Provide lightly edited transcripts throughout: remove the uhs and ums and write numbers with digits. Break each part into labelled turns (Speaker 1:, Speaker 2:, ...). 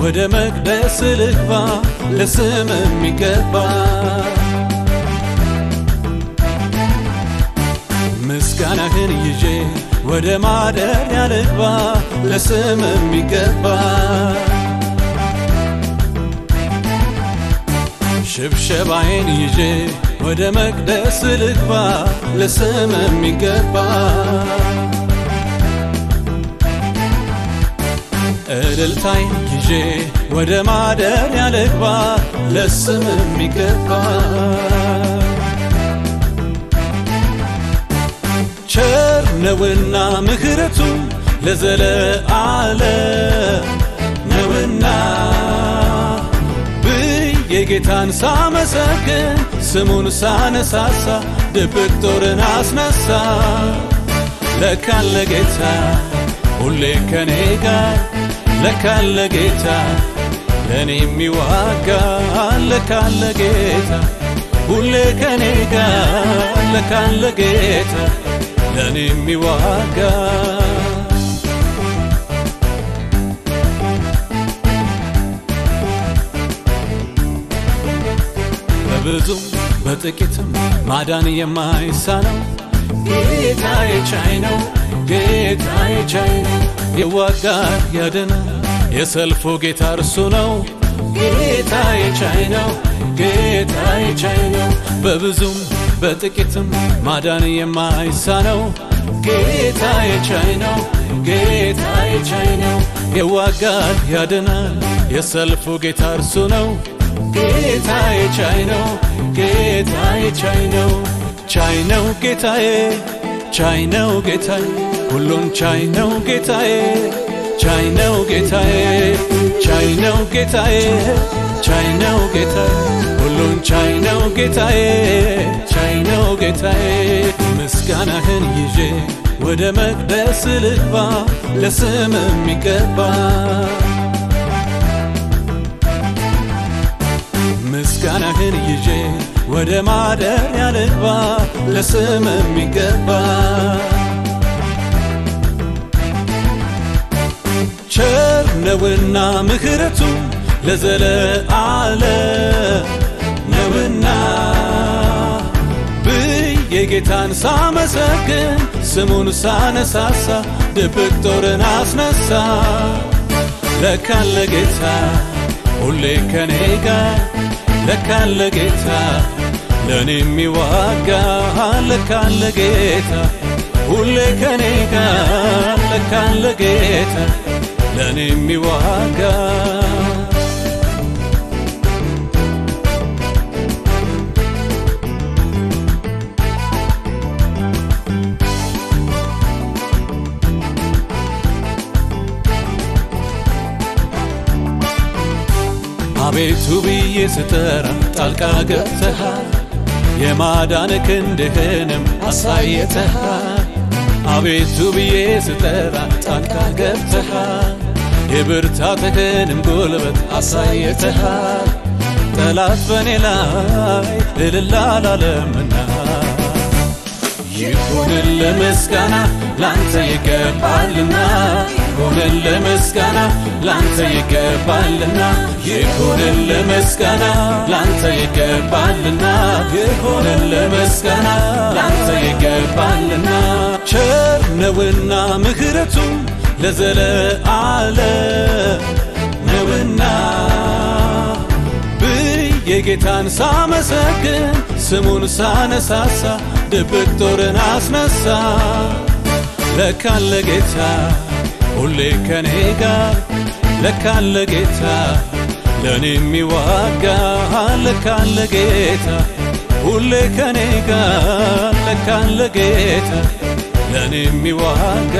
Speaker 1: ወደ መቅደስ ልግባ ለስም የሚገባ ምስጋናህን ይዤ ወደ ማደሪያ ልግባ ለስም የሚገባ ሽብሸባዬን ይዤ ወደ መቅደስ ልግባ ለስም የሚገባ እልልታዬን ይዤ ወደ ማደሪያ ልግባ ለስም የሚገባ ቸር ነውና ምሕረቱ ለዘለዓለም ነውና የጌታን ሳመሰግን ስሙን ሳነሳሳ ድብቅ ጦርን አስነሳ ለካለ ጌታ ሁሌ ከኔ ጋር ለካለ ጌታ ለኔ የሚዋጋ ለካለ ጌታ ሁሌ ከኔ ጋር ለካለ ጌታ ለኔ የሚዋጋ በብዙም በጥቂትም ማዳን የማይሳነው ጌታዬ ቻይ ነው ጌታዬ ቻይ ነው ይዋጋል ያድናል የሰልፉ ጌታ እርሱ ነው ጌታዬ ቻይ ነው ጌታዬ ቻይ ነው በብዙም በጥቂትም ማዳን የማይሳነው ጌታዬ ቻይ ነው ጌታዬ ቻይ ነው ይዋጋል ያድናል የሰልፉ ጌታ እርሱ ነው ጌታዬ ቻይ ነው ጌታዬ ቻይ ነው ቻይ ነው ጌታዬ ቻይ ነው ጌታዬ ሁሉን ቻይ ነው ጌታዬ ቻይ ነው ጌታዬ ቻይ ነው ጌታዬ ቻይ ነው ጌታዬ ሁሉን ቻይ ነው ጌታዬ ቻይ ነው ጌታዬ ምስጋናህን ይዤ ወደ መቅደስ ልግባ ለስም የሚገባ ምስጋናህን ይዤ ወደ ማደሪያ ልግባ ለስም የሚገባ ቸር ነውና ምሕረቱ ለዘለዓለም ነውና የጌታን ሳመሰግን ስሙን ሳነሳሳ ድብቅ ጦርን አስነሳ ለካለ ጌታ ሁሌ ከኔ ጋር ለካለ ጌታ ለኔ የሚዋጋ ለካለ ጌታ ሁሌ ከኔ ጋር ለካለ ጌታ ለኔ የሚዋጋ አቤቱ ብዬ ስጠራ ጣልቃ ገብተሃል የማዳን ክንድህንም አሳየተሃል አቤቱ ብዬ ስጠራ ጣልቃ ገብተሃል የብርታትህንም ጉልበት አሳየተሃል ጠላት በኔ ላይ እልል አላለምና ይሁንልህ ምስጋና ላንተ ይገባልና ይሁንልህ ምስጋና ላንተ ይገባልና ይሁንልህ ምስጋና ላንተ ይገባልና ይሁንልህ ምስጋና ላንተ ይገባልና ቸር ነውና ምሕረቱ ለዘለዓለም ነውና የጌታን ሳመሰግን ስሙን ሳነሳሳ ድብቅ ጦርን አስነሳ ለካለ ጌታ ሁሌ ከኔ ጋር ለካለ ጌታ ለኔ የሚዋጋ ለካለ ጌታ ሁሌ ከኔ ጋር ለካለ ጌታ ለኔ የሚዋጋ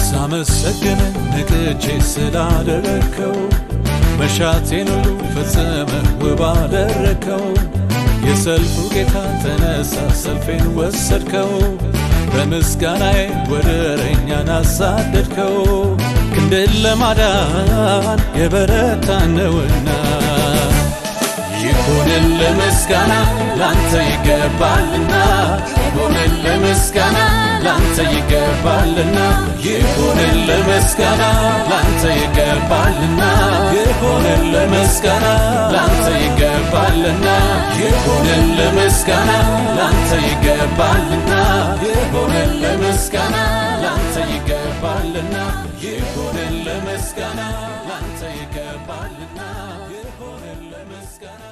Speaker 1: ሳመሰግን ንቅቼ ስላደረከው መሻቴን ሁሉ ፈጽመህ ውብ አደረከው የሰልፉ ጌታ ተነሳ ሰልፌን ወሰድከው በምስጋናዬ ወደረኛን አሳደድከው ክንድን ለማዳን የበረታ ነውና ይሁንልህ ምስጋና ላንተ ይገባልና ይሁንልህ ምስጋና ላንተ ይገባልና ይሁንልህ ምስጋና ላንተ ይገባልና ይሁንልህ ምስጋና ላንተ ይገባልና ይሁንልህ ምስጋና ላንተ ይገባልና ይሁንልህ ምስጋና ላንተ ይገባልና ይሁንልህ ምስጋና ላንተ ይገባልና ይሁንልህ ምስጋና